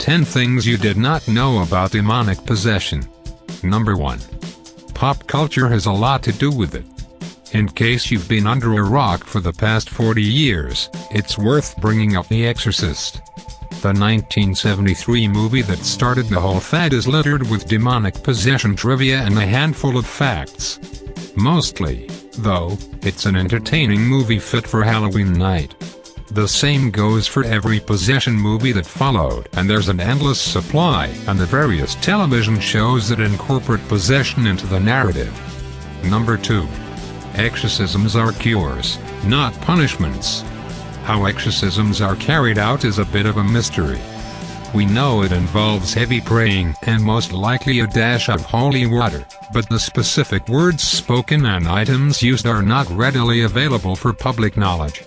10 things you did not know about demonic possession. Number 1. Pop culture has a lot to do with it. In case you've been under a rock for the past 40 years, it's worth bringing up The Exorcist. The 1973 movie that started the whole fad is littered with demonic possession trivia and a handful of facts. Mostly, though, it's an entertaining movie fit for Halloween night. The same goes for every possession movie that followed, and there's an endless supply, and the various television shows that incorporate possession into the narrative. Number 2. Exorcisms are cures, not punishments. How exorcisms are carried out is a bit of a mystery. We know it involves heavy praying and most likely a dash of holy water, but the specific words spoken and items used are not readily available for public knowledge.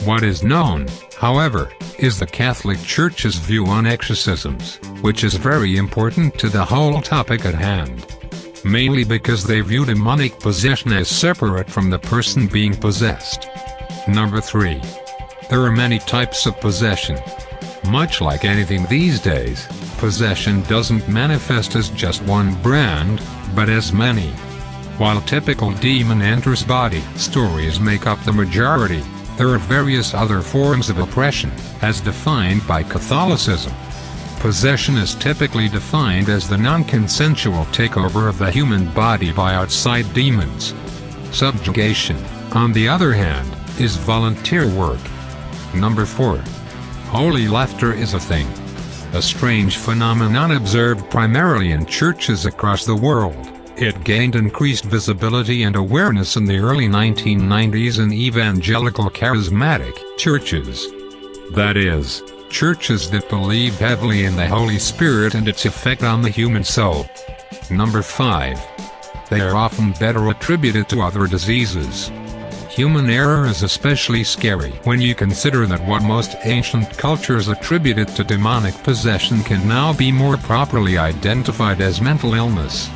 What is known, however, is the Catholic Church's view on exorcisms, which is very important to the whole topic at hand. Mainly because they view demonic possession as separate from the person being possessed. Number 3. There are many types of possession. Much like anything these days, possession doesn't manifest as just one brand, but as many. While typical demon enters body stories make up the majority, there are various other forms of oppression, as defined by Catholicism. Possession is typically defined as the non-consensual takeover of the human body by outside demons. Subjugation, on the other hand, is volunteer work. Number 4. Holy laughter is a thing. A strange phenomenon observed primarily in churches across the world. It gained increased visibility and awareness in the early 1990s in evangelical charismatic churches. That is, churches that believe heavily in the Holy Spirit and its effect on the human soul. Number 5. They are often better attributed to other diseases. Human error is especially scary when you consider that what most ancient cultures attributed to demonic possession can now be more properly identified as mental illness.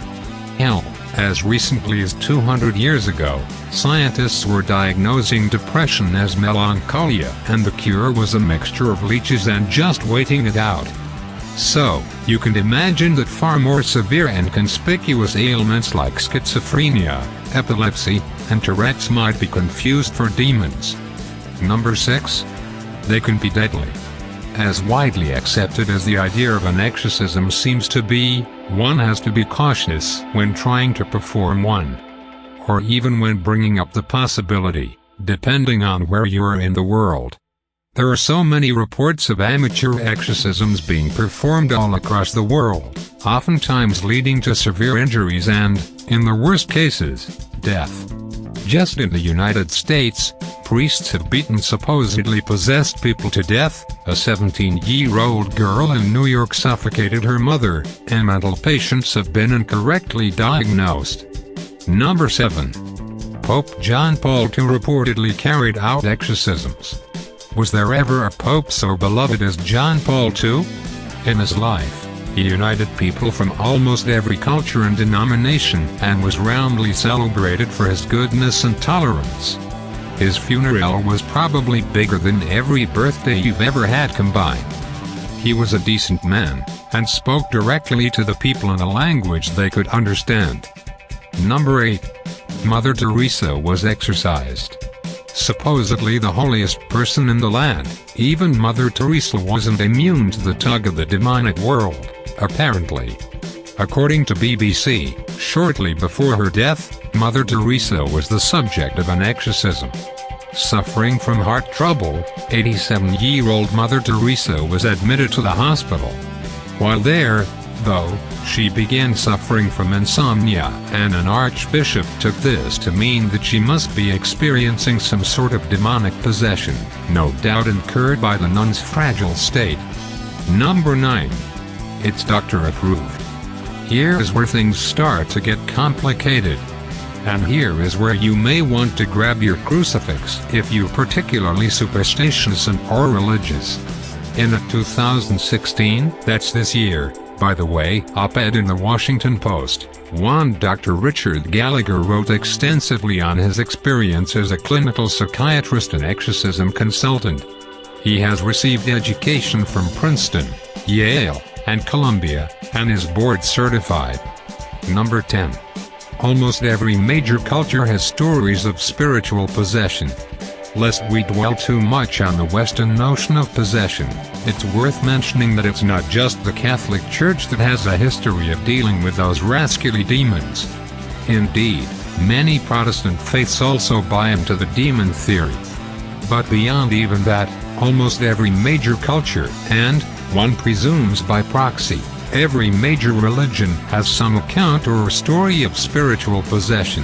Hell, as recently as 200 years ago, scientists were diagnosing depression as melancholia, and the cure was a mixture of leeches and just waiting it out. So, you can imagine that far more severe and conspicuous ailments like schizophrenia, epilepsy, and Tourette's might be confused for demons. Number 6. They can be deadly. As widely accepted as the idea of an exorcism seems to be, one has to be cautious when trying to perform one. Or even when bringing up the possibility, depending on where you are in the world. There are so many reports of amateur exorcisms being performed all across the world, oftentimes leading to severe injuries and, in the worst cases, death. Just in the United States, priests have beaten supposedly possessed people to death. A 17-year-old girl in New York suffocated her mother, and mental patients have been incorrectly diagnosed. Number 7. Pope John Paul II reportedly carried out exorcisms. Was there ever a pope so beloved as John Paul II? In his life, he united people from almost every culture and denomination, and was roundly celebrated for his goodness and tolerance. His funeral was probably bigger than every birthday you've ever had combined. He was a decent man, and spoke directly to the people in a language they could understand. Number 8. Mother Theresa was exorcised. Supposedly the holiest person in the land, even Mother Theresa wasn't immune to the tug of the demonic world, apparently. According to BBC, shortly before her death, Mother Theresa was the subject of an exorcism. Suffering from heart trouble, 87-year-old Mother Theresa was admitted to the hospital. While there, though, she began suffering from insomnia, and an archbishop took this to mean that she must be experiencing some sort of demonic possession, no doubt incurred by the nun's fragile state. Number 9. It's doctor approved. Here is where things start to get complicated. And here is where you may want to grab your crucifix if you're particularly superstitious or religious. In a 2016, that's this year, by the way, op-ed in the Washington Post, one Dr. Richard Gallagher wrote extensively on his experience as a clinical psychiatrist and exorcism consultant. He has received education from Princeton, Yale, and Columbia, and is board certified. Number 10. Almost every major culture has stories of spiritual possession. Lest we dwell too much on the Western notion of possession, it's worth mentioning that it's not just the Catholic Church that has a history of dealing with those rascally demons. Indeed, many Protestant faiths also buy into the demon theory. But beyond even that, almost every major culture, and, one presumes by proxy, every major religion has some account or story of spiritual possession.